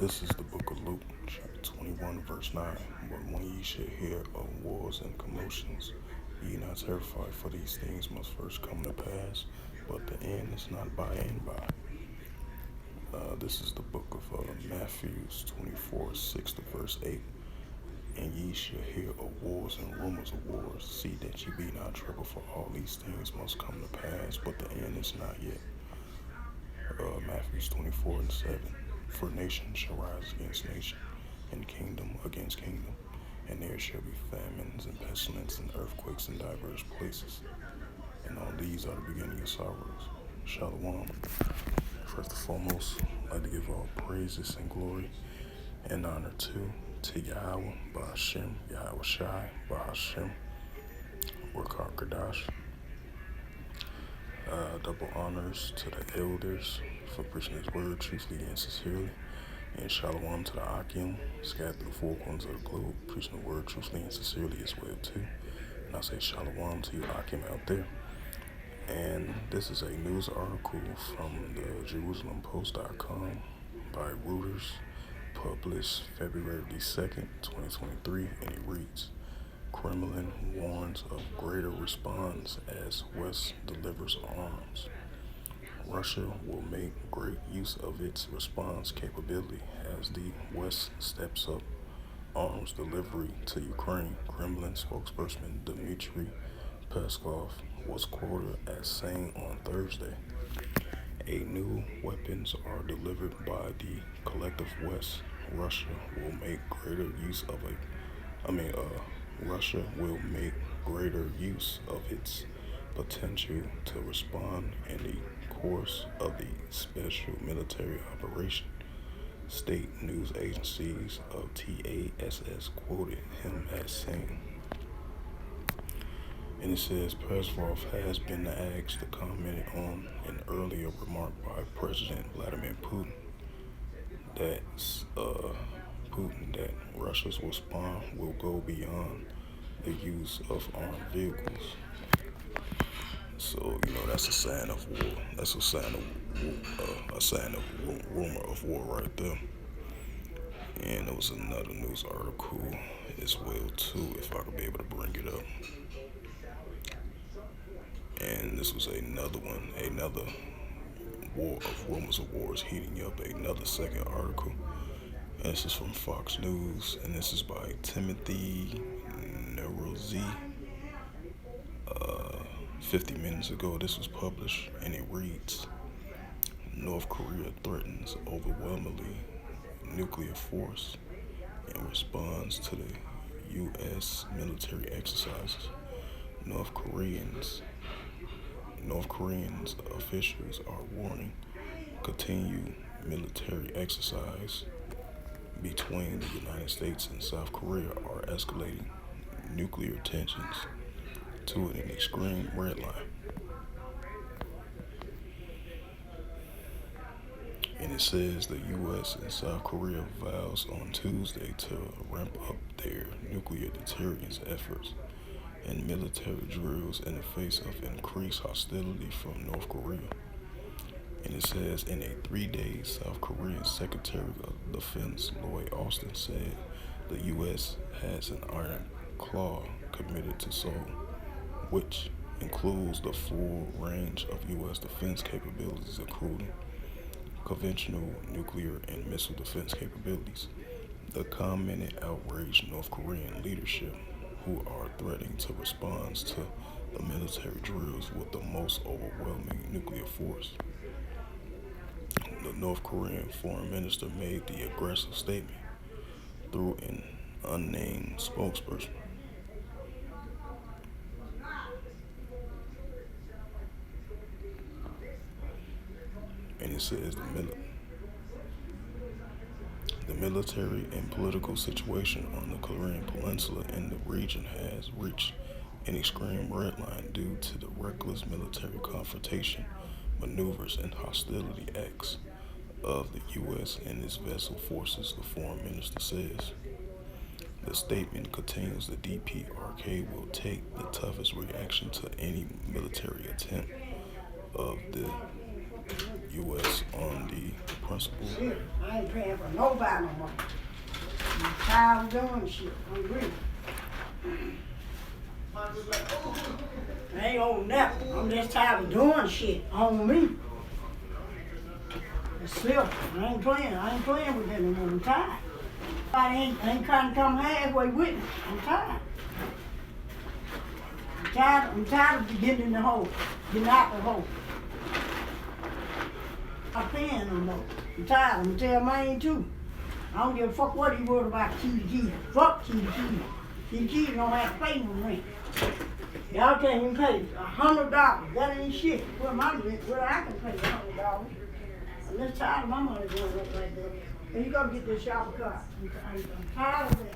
This is the book of Luke, chapter 21, verse 9. But when ye shall hear of wars and commotions, be ye not terrified, for these things must first come to pass, but the end is not by and by. This is the book of Matthew 24, 6 to verse 8. And ye shall hear of wars and rumors of wars. See that ye be not troubled, for all these things must come to pass, but the end is not yet. Matthew 24 and 7. For nation shall rise against nation, and kingdom against kingdom, and there shall be famines and pestilence and earthquakes in diverse places. And all these are the beginning of sorrows. Shalom. First and foremost, I'd like to give all praises and glory and honor to Yahweh, Ba'ashem, Yahweh Shai, Ba'ashem, Wakar Kadash. Double honors to the elders for preaching his word truthfully and sincerely. And shalom to the Akim, scattered through the four corners of the globe, preaching the word truthfully and sincerely as well too. And I say shalom to you Akim out there. And this is a news article from the JerusalemPost.com by Reuters, published February 2nd, 2023, and it reads, Kremlin warns of greater response as West delivers arms. Russia will make great use of its response capability as the West steps up arms delivery to Ukraine. Kremlin spokesperson Dmitry Peskov was quoted as saying on Thursday, new weapons are delivered by the collective West. Russia will make greater use of Russia will make greater use of its potential to respond in the course of the special military operation. State news agencies of TASS quoted him as saying. And it says Peskov has been asked to comment on an earlier remark by President Vladimir Putin that Russia's response will go beyond the use of armed vehicles. So that's a sign of war. That's a sign of rumor of war right there. And there was another news article as well too, if I could be able to bring it up. And this was another war of rumors of wars heating up, another second article. And this is from Fox News, and this is by Timothy Nerozi. 50 minutes ago, this was published, and it reads, North Korea threatens overwhelmingly nuclear force in response to the U.S. military exercises. North Koreans officials are warning continued military exercise between the United States and South Korea are escalating nuclear tensions to an extreme red line. And it says the U.S. and South Korea vows on Tuesday to ramp up their nuclear deterrence efforts and military drills in the face of increased hostility from North Korea. And it says in a 3-day South Korean Secretary of Defense Lloyd Austin said the U.S. has an iron claw committed to Seoul, which includes the full range of U.S. defense capabilities, including conventional nuclear and missile defense capabilities. The commented outraged North Korean leadership, who are threatening to respond to the military drills with the most overwhelming nuclear force. The North Korean foreign minister made the aggressive statement through an unnamed spokesperson. And it says the military and political situation on the Korean Peninsula and the region has reached an extreme red line due to the reckless military confrontation, maneuvers, and hostility acts of the U.S. and its vessel forces, the foreign minister says. The statement continues the DPRK will take the toughest reaction to any military attempt of the U.S. on the principal. Shit, I ain't paying for nobody no more. I'm tired of doing shit. I'm ready. I ain't on nothing. I'm just tired of doing shit on me. It's simple. I ain't playing with that no more. I'm tired. I ain't trying to come halfway with me. I'm tired. I'm tired of getting in the hole, getting out the hole. I'm paying no more. I'm tired. I'm gonna tell mine too. I don't give a fuck what he worried about Keita. Fuck Keita. Keita don't have to pay no rent. Y'all can't even pay $100. That ain't shit. Well, my rent, well, I can pay $100. I'm just tired of my money going up like that. And you gotta get this shopper car. I'm tired of that.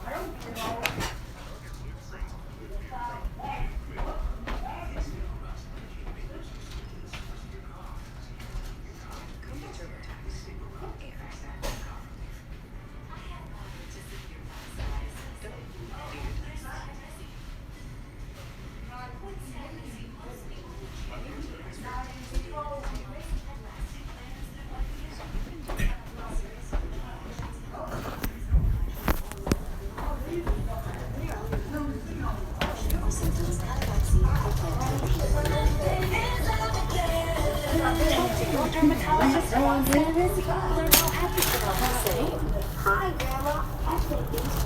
I don't care all that. Hi, Grandma. I think these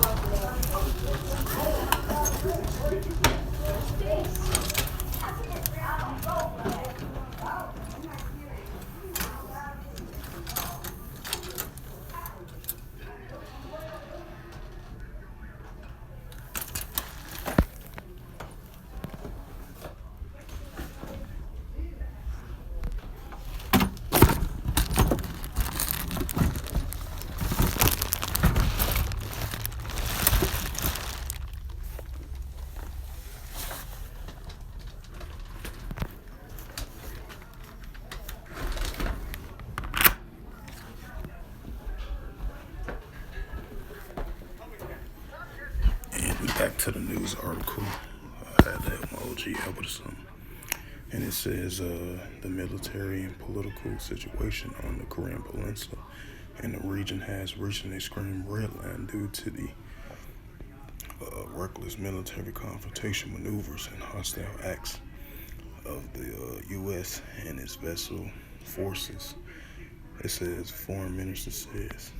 Back to the news article. I had that my OG help or something. And it says the military and political situation on the Korean Peninsula and the region has reached an extreme red line due to the reckless military confrontation maneuvers and hostile acts of the U.S. and its vessel forces. It says, Foreign Minister says.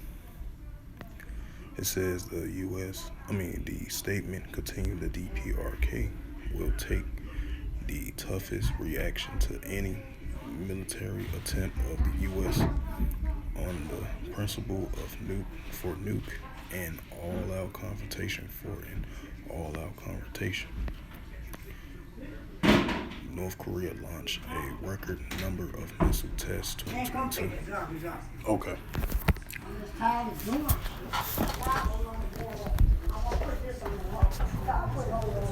It says the statement continued the DPRK will take the toughest reaction to any military attempt of the U.S. on the principle of nuke and all-out confrontation for an all-out confrontation. North Korea launched a record number of missile tests 2022. Okay. I'm just tired of doing shit. I want to put this on the wall. I'll put it over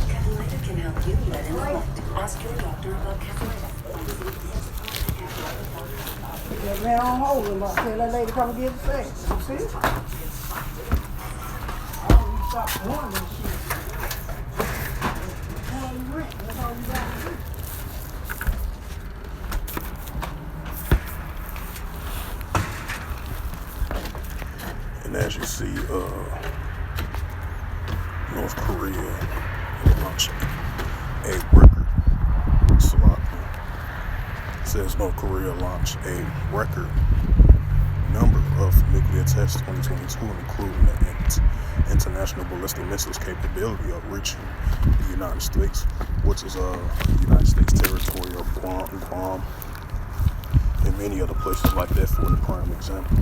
Cafelita can help you let in the light. Ask your doctor about Cafelita. That man on hold him up. Tell that lady come get the sex. You see? I want you to stop doing this shit. Paying rent. That's all you got to do. And as you see, North Korea launched a record. It says North Korea launched a record number of nuclear tests 2022, including the international ballistic missiles capability of reaching the United States, which is United States territory of Guam, and many other places like that for the prime example.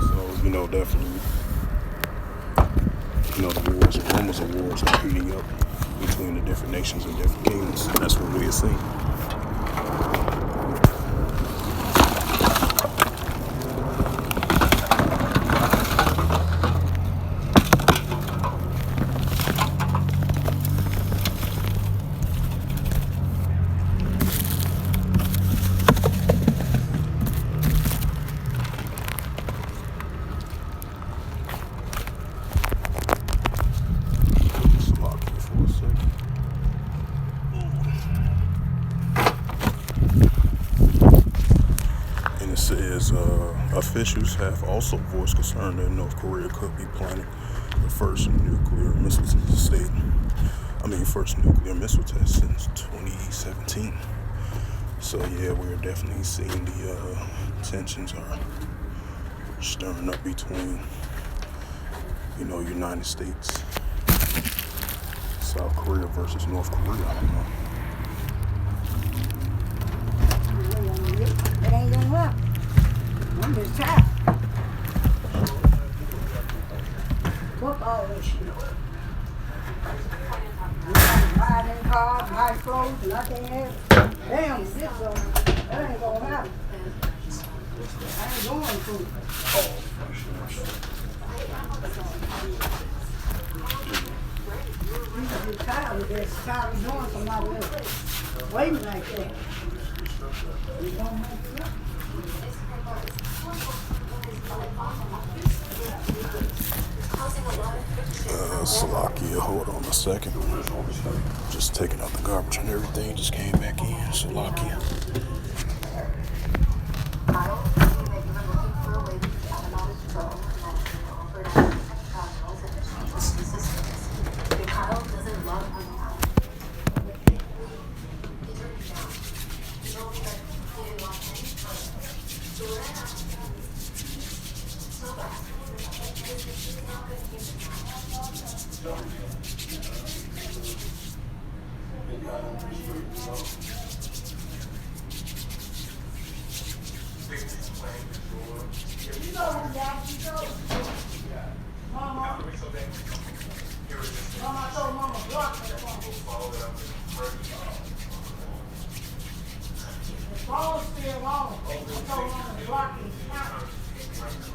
So, definitely, the rumors of wars are heating up between the different nations and different kingdoms. That's what we are seeing. officials have also voiced concern that North Korea could be planning the first nuclear missile test since 2017. So yeah, we're definitely seeing the tensions are stirring up between, United States, South Korea versus North Korea. It ain't gonna happen. I'm just tired. Fuck all that shit. Riding in cars, nice clothes, and I can't have it. Damn, this that ain't gonna happen. I ain't going to. You get tired of this, tired of doing somebody else. Waiting like that. You don't make it up. Salakia, hold on a second. Just taking out the garbage and everything. Just came back in. Salakia. Mama told Mama block me. The phone's still on. I told Mama to block his account.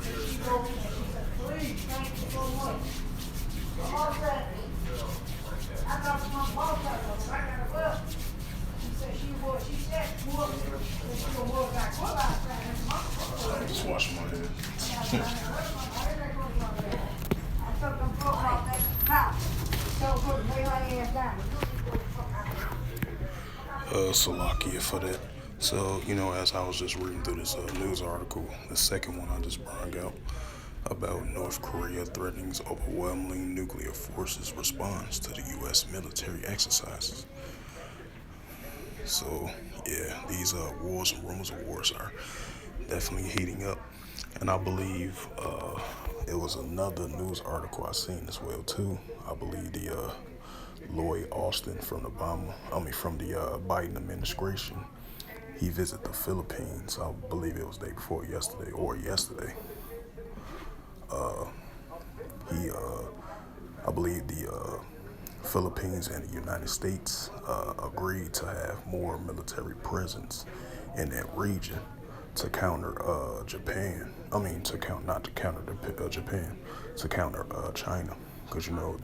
She wrote me and she said, please, thank you so much. The boss said, I talked to my boss, I got a well. She said she was, she said she was back well last time. Just washing my head. I took them folks off that house. Told her to lay her ass down. Salakia for that. So, as I was just reading through this news article, the second one I just brought out about North Korea threatening overwhelming nuclear forces response to the U.S. military exercises. So, yeah, these wars and rumors of wars are definitely heating up. And I believe it was another news article I seen as well, too. I believe the Lloyd Austin from the Biden administration, he visited the Philippines. I believe it was day before yesterday or yesterday. I believe the Philippines and the United States agreed to have more military presence in that region to counter Japan. Not to counter Japan, to counter China, because the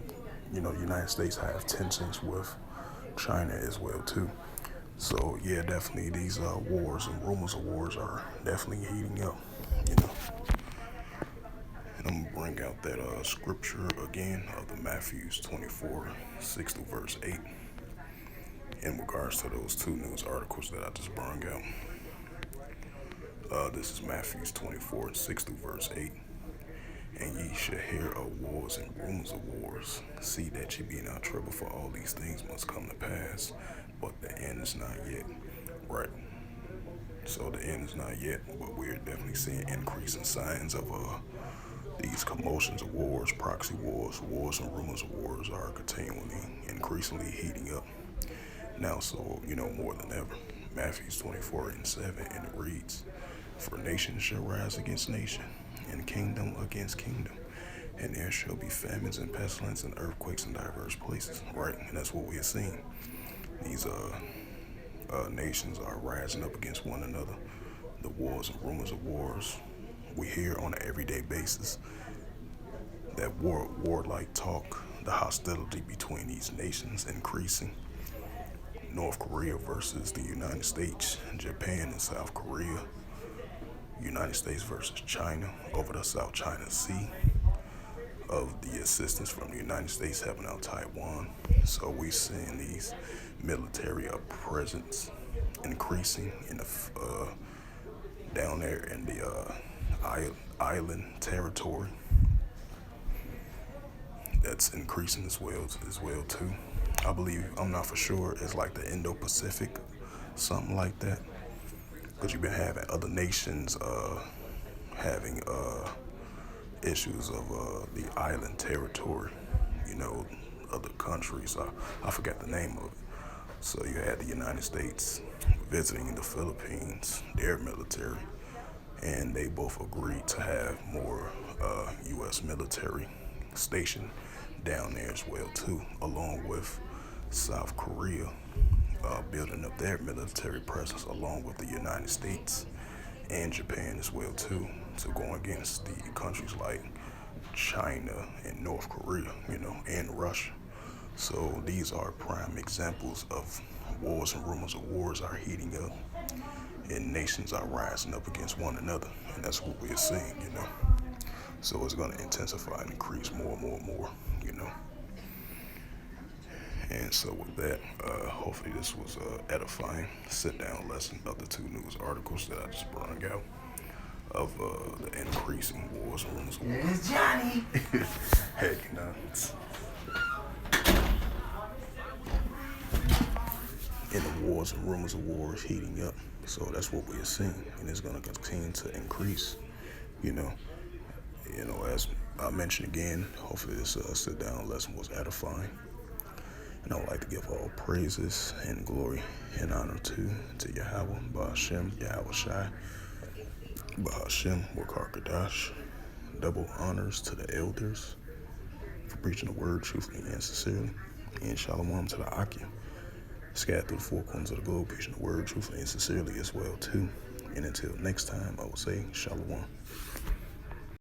United States have tensions with China as well too. So yeah, definitely these wars and rumors of wars are definitely heating up. And I'm gonna bring out that scripture again of the Matthews 24:6 through verse 8 in regards to those two news articles that I just brought out. This is Matthews 24:6 through verse 8. And ye shall hear of wars and rumors of wars. See that ye be not troubled, for all these things must come to pass, but the end is not yet. Right. So the end is not yet, but we're definitely seeing increasing signs of these commotions of wars, proxy wars, wars and rumors of wars are continually, increasingly heating up. Now, so, more than ever. Matthews 24:7, and it reads, for nation shall rise against nation, and kingdom against kingdom, and there shall be famines and pestilence and earthquakes in diverse places. Right, and that's what we are seeing. These nations are rising up against one another. The wars and rumors of wars we hear on an everyday basis. That warlike talk, the hostility between these nations increasing. North Korea versus the United States, Japan and South Korea. United States versus China over the South China Sea, of the assistance from the United States helping out Taiwan. So we're seeing these military presence increasing in the down there in the island territory that's increasing as well too. I believe, I'm not for sure, it's like the Indo-Pacific, something like that. Because you've been having other nations having issues of the island territory, other countries. I forgot the name of it. So you had the United States visiting the Philippines, their military, and they both agreed to have more U.S. military stationed down there as well too, along with South Korea building up their military presence along with the United States and Japan as well too, to go against the countries like China and North Korea, and Russia. So these are prime examples of wars and rumors of wars are heating up and nations are rising up against one another. And that's what we're seeing, So it's going to intensify and increase more and more and more, And so with that, hopefully this was edifying sit-down lesson of the 2 news articles that I just brought out of the increasing wars and rumors of wars. It's Johnny. Heck no. And the wars and rumors of wars heating up. So that's what we're seeing, and it's going to continue to increase, as I mentioned again, hopefully this sit-down lesson was edifying. And I would like to give all praises and glory and honor to Yahweh, Ba'ashem, Yahweh Shai, Ba'ashem, Wakar Kadash. Double honors to the elders for preaching the word truthfully and sincerely. And shalom to the Akim, scattered through the 4 corners of the globe, preaching the word truthfully and sincerely as well too. And until next time, I will say shalom.